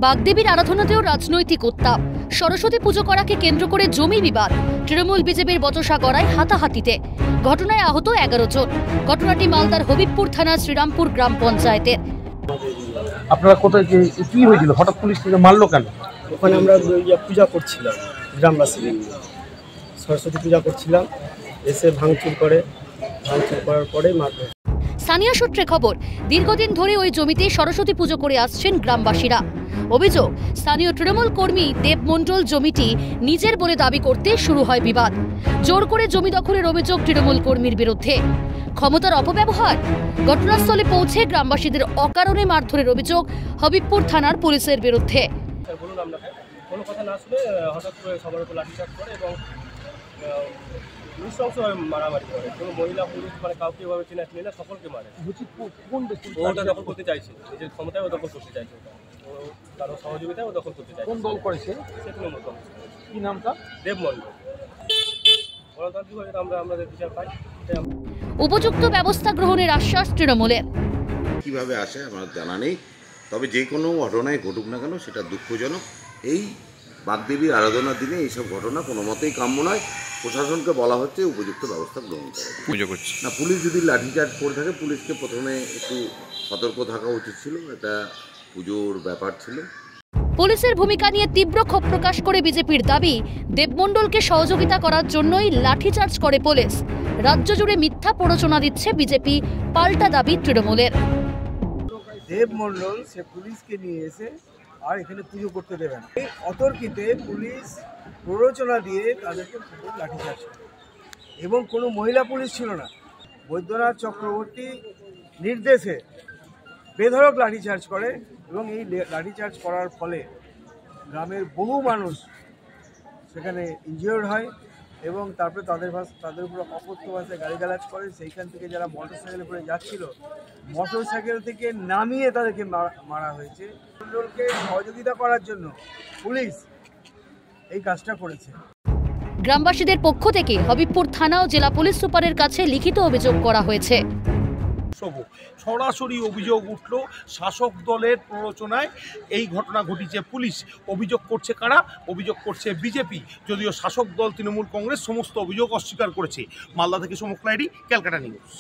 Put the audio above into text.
বাগদেবীর আরাধনাতেও রাজনৈতিক উত্তাপ। সরস্বতী পুজো করাকে কেন্দ্র করে জমি বিবাদ। তৃণমূল বিজেপির বচসা গড়ায় হাতাহাতিতে। ঘটনায় আহত 11 জন। ঘটনাটি মালদার হবিবপুর থানার শ্রীরামপুর গ্রাম পঞ্চায়েতের। আপনারা কোথায় কি হয়েছিল, হঠাৎ পুলিশ মারলো কেন? ওখানে আমরা পূজা করছিলাম, গ্রামবাসী সরস্বতী পূজা করছিলাম, এসে ভাঙচুর করার পরে মারল। স্থানীয় সূত্রে খবর, দীর্ঘদিন ধরে ওই জমিতে সরস্বতী পুজো করে আসছেন গ্রামবাসীরা। অভিযোগ, স্থানীয় তৃণমূল কর্মী দেব মণ্ডল জমিটি নিজের বলে দাবি করতে শুরু হয় বিবাদ। জোর করে জমি দখলের অভিযোগ তৃণমূল কর্মীর বিরুদ্ধে। ক্ষমতার অপব্যবহার। ঘটনাস্থলে পৌঁছে গ্রামবাসীদের অকারণে মারধরের অভিযোগ হবিবপুর থানার পুলিশের বিরুদ্ধে। কোনো কথা না শুনে হঠাৎ করে সবার উপর লাঠিচার্জ করে এবং নৃশংসভাবে মারামারি করে। কোনো মহিলা পুরুষ কাউকে এভাবে চেনা না, সকলকে মারে। ওটা দখল করতে চাইছে, নিজের ক্ষমতায় ও দখল করতে চাইছে, ও কারো সহযোগিতায় ও দখল করতে চাইছে। কোন দল করেছে? সে তৃণমূল কংগ্রেস। কি নামটা? দেব মণ্ডল। গণতান্ত্রিকভাবে আমরা আমাদের বিচার পাই। উপযুক্ত ব্যবস্থা গ্রহণের আশ্বাস তৃণমূলের। কিভাবে আসে আমার জানা নেই, তবে যে কোনো ঘটনায় ঘটুক না কেন সেটা দুঃখজনক। এই বাগদেবীর আরাধনার দিনে এইসব ঘটনা কোনো মতেই কাম্য নয়। প্রশাসনকে বলা হচ্ছে উপযুক্ত ব্যবস্থা গ্রহণ করা না। পুলিশ যদি লাঠিচার্জ করে থাকে, পুলিশকে প্রথমে একটু সতর্ক থাকা উচিত ছিল। এটা পুজোর ব্যাপার ছিল। পুলিশের ভূমিকা নিয়ে তীব্র ক্ষোভ প্রকাশ করে বিজেপির দাবি, দেবমণ্ডলকে সহযোগিতা করার জন্যই লাঠিচার্জ করে পুলিশ। রাজ্য জুড়ে মিথ্যা প্ররোচনা দিচ্ছে বিজেপি, পাল্টা দাবি তৃণমূলের। দেব মণ্ডল সে পুলিশকে নিয়ে এসে আর এখানে পুজো করতে দেবে না। এই অতর্কিতে পুলিশ প্ররোচনা দিয়ে তাদেরকে লাঠিচার্জ করে এবং কোনো মহিলা পুলিশ ছিল না। বৈদ্যনাথ চক্রবর্তী নির্দেশে বেধড়ক লাঠিচার্জ করে এবং এই লাঠিচার্জ করার ফলে গ্রামের বহু মানুষ সেখানে ইনজিওর্ড হয় এবং তারপরে তাদের উপর অকথ্য ভাষায় গালিগালাজ করে। সেইখান থেকে যারা মোটরসাইকেলে করে যাচ্ছিল, মোটরসাইকেল থেকে নামিয়ে তাদেরকে মারা হয়েছে। মণ্ডলকে সহযোগিতা করার জন্য পুলিশ এই কাজটা করেছে। গ্রামবাসীদের পক্ষ থেকে হবিবপুর থানা ও জেলা পুলিশ সুপারের কাছে লিখিত অভিযোগ করা হয়েছে। সরাসরি অভিযোগ উঠল শাসক দলের প্ররোচনায় এই ঘটনা ঘটিয়েছে পুলিশ। অভিযোগ করছে কারা? অভিযোগ করছে বিজেপি, যদিও শাসক দল তৃণমূল কংগ্রেস সমস্ত অভিযোগ অস্বীকার করেছে। মালদা থেকে সমুখ লাইডি, ক্যালকাটা নিউজ।